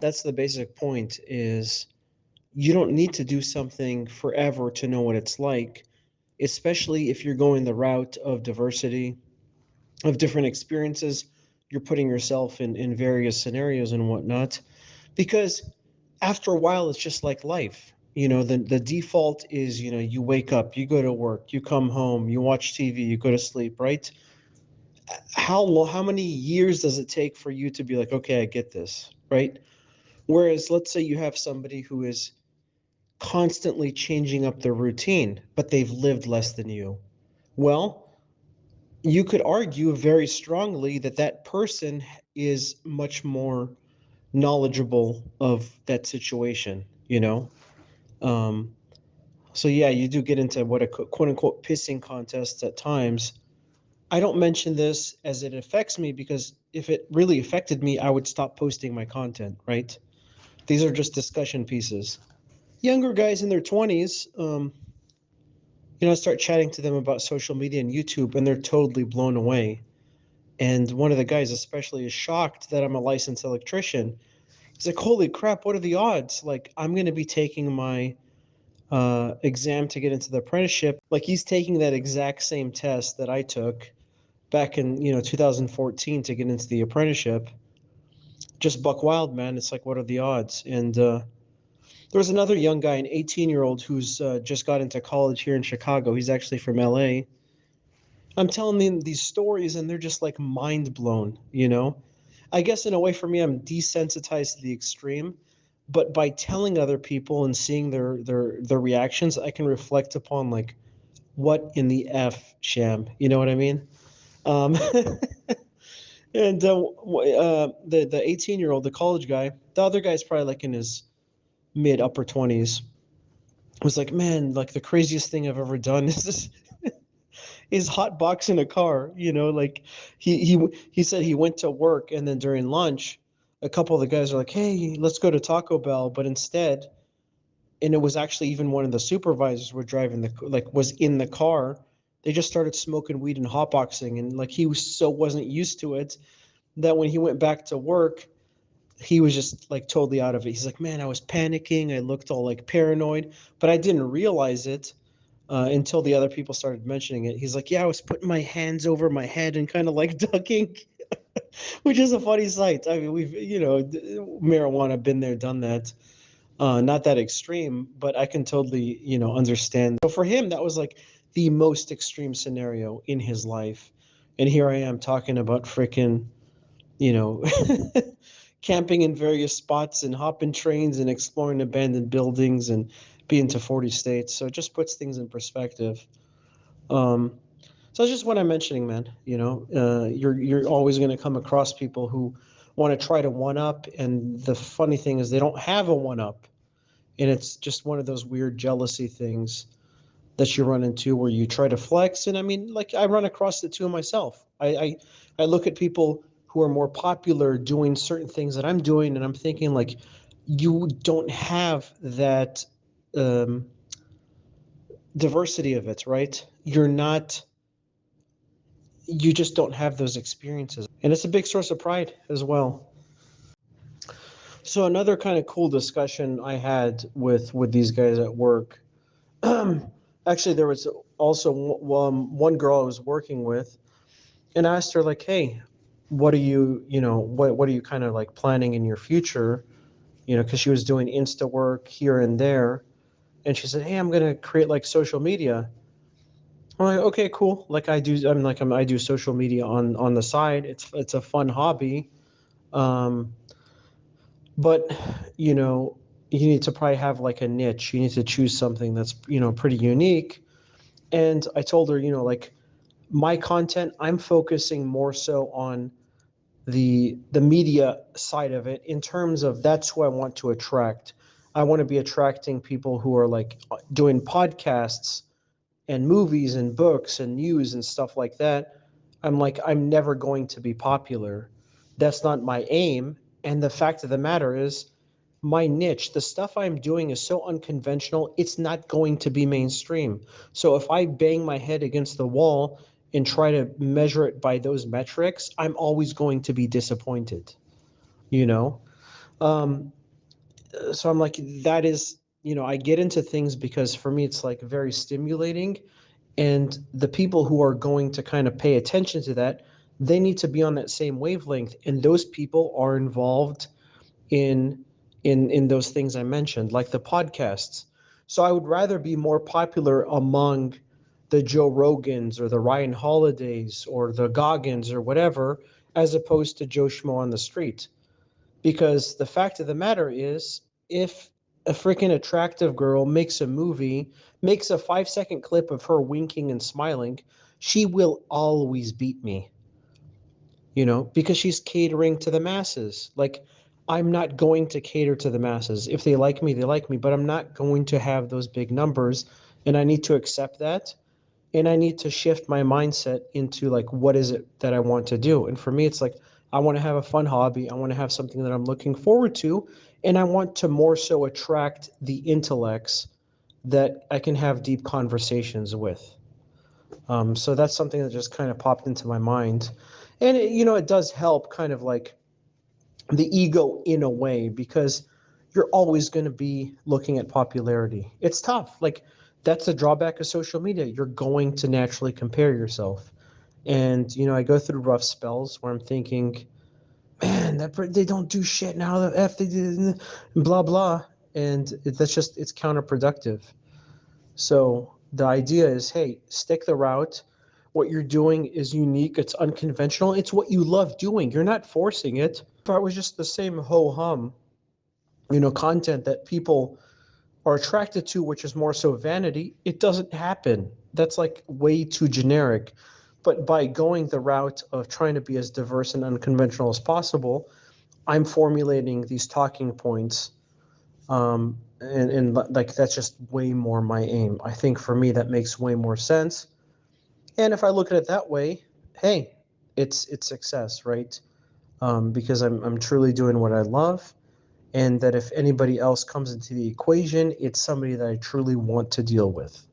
That's the basic point is you don't need to do something forever to know what it's like, especially if you're going the route of diversity, of different experiences. You're putting yourself in various scenarios and whatnot. Because after a while, it's just like life. The default is, you wake up, you go to work, you come home, you watch TV, you go to sleep, right? How many years does it take for you to be like, okay, I get this, right? Whereas let's say you have somebody who is constantly changing up their routine, but they've lived less than you. Well, you could argue very strongly that that person is much more knowledgeable of that situation. Um, so yeah, you do get into what a quote unquote pissing contest at times. I don't mention this as it affects me because if it really affected me, I would stop posting my content, right? These are just discussion pieces. Younger guys in their 20s, I start chatting to them about social media and YouTube, and they're totally blown away. And one of the guys, especially, is shocked that I'm a licensed electrician. He's like, "Holy crap! What are the odds? Like, I'm going to be taking my exam to get into the apprenticeship. Like, he's taking that exact same test that I took back in 2014 to get into the apprenticeship. Just buck wild, man. It's like, what are the odds?" And there was another young guy, an 18-year-old, who's just got into college here in Chicago. He's actually from LA. I'm telling them these stories, and they're just like mind blown. I guess in a way for me, I'm desensitized to the extreme, but by telling other people and seeing their reactions, I can reflect upon like what in the f sham. You know what I mean? Um, and the 18-year-old, the college guy, the other guy's probably like in his mid upper 20s, was like, man, like the craziest thing I've ever done is this is hot boxing a car. Like he said he went to work and then during lunch, a couple of the guys are like, hey, let's go to Taco Bell, but instead, and it was actually even one of the supervisors were driving was in the car. They just started smoking weed and hotboxing, and like he wasn't used to it that when he went back to work, he was just like totally out of it. He's like, man, I was panicking. I looked all like paranoid, but I didn't realize it until the other people started mentioning it. He's like, yeah, I was putting my hands over my head and kind of like ducking, which is a funny sight. I mean, marijuana, been there, done that. Not that extreme, but I can totally, understand. So for him, that was like the most extreme scenario in his life. And here I am talking about freaking, you know, camping in various spots and hopping trains and exploring abandoned buildings and being to 40 states. So it just puts things in perspective. Um, so that's just what I'm mentioning, man. You're always going to come across people who want to try to one up, and the funny thing is they don't have a one up, and it's just one of those weird jealousy things that you run into where you try to flex. And I mean, like I run across it too myself. I look at people who are more popular doing certain things that I'm doing, and I'm thinking like, you don't have that um, diversity of it, right? You just don't have those experiences, and it's a big source of pride as well. So another kind of cool discussion I had with these guys at work. Actually, there was also one girl I was working with, and I asked her like, "Hey, what are what are you kind of like planning in your future?" Because she was doing Insta work here and there, and she said, "Hey, I'm gonna create like social media." I'm like, "Okay, cool." Like I do, I do social media on the side. It's a fun hobby, um, but you know, you need to probably have like a niche. You need to choose something that's pretty unique. And I told her, like my content, I'm focusing more so on the media side of it in terms of that's who I want to attract. I want to be attracting people who are like doing podcasts and movies and books and news and stuff like that. I'm like, I'm never going to be popular. That's not my aim. And the fact of the matter is, my niche, the stuff I'm doing is so unconventional, it's not going to be mainstream. So if I bang my head against the wall and try to measure it by those metrics, I'm always going to be disappointed, you know? Um, so I'm like, that is, I get into things because for me it's like very stimulating, and the people who are going to kind of pay attention to that, they need to be on that same wavelength, and those people are involved in in those things I mentioned, like the podcasts. So I would rather be more popular among the Joe Rogans or the Ryan Holidays or the Goggins or whatever, as opposed to Joe Schmo on the street. Because the fact of the matter is, if a freaking attractive girl makes a movie, makes a 5-second clip of her winking and smiling, she will always beat me, because she's catering to the masses. Like, I'm not going to cater to the masses. If they like me, they like me, but I'm not going to have those big numbers. And I need to accept that. And I need to shift my mindset into like, what is it that I want to do? And for me, it's like, I want to have a fun hobby. I want to have something that I'm looking forward to. And I want to more so attract the intellects that I can have deep conversations with. So that's something that just kind of popped into my mind. And it does help kind of like the ego in a way, because you're always going to be looking at popularity. It's tough. Like, that's the drawback of social media. You're going to naturally compare yourself. And, I go through rough spells where I'm thinking, man, they don't do shit now. The F they did, blah, blah. And it's counterproductive. So the idea is, hey, stick the route. What you're doing is unique. It's unconventional. It's what you love doing. You're not forcing it. If it was just the same ho hum, content that people are attracted to, which is more so vanity, it doesn't happen. That's like way too generic. But by going the route of trying to be as diverse and unconventional as possible, I'm formulating these talking points, and like that's just way more my aim. I think for me that makes way more sense. And if I look at it that way, hey, it's success, right? Because I'm truly doing what I love, and that if anybody else comes into the equation, it's somebody that I truly want to deal with.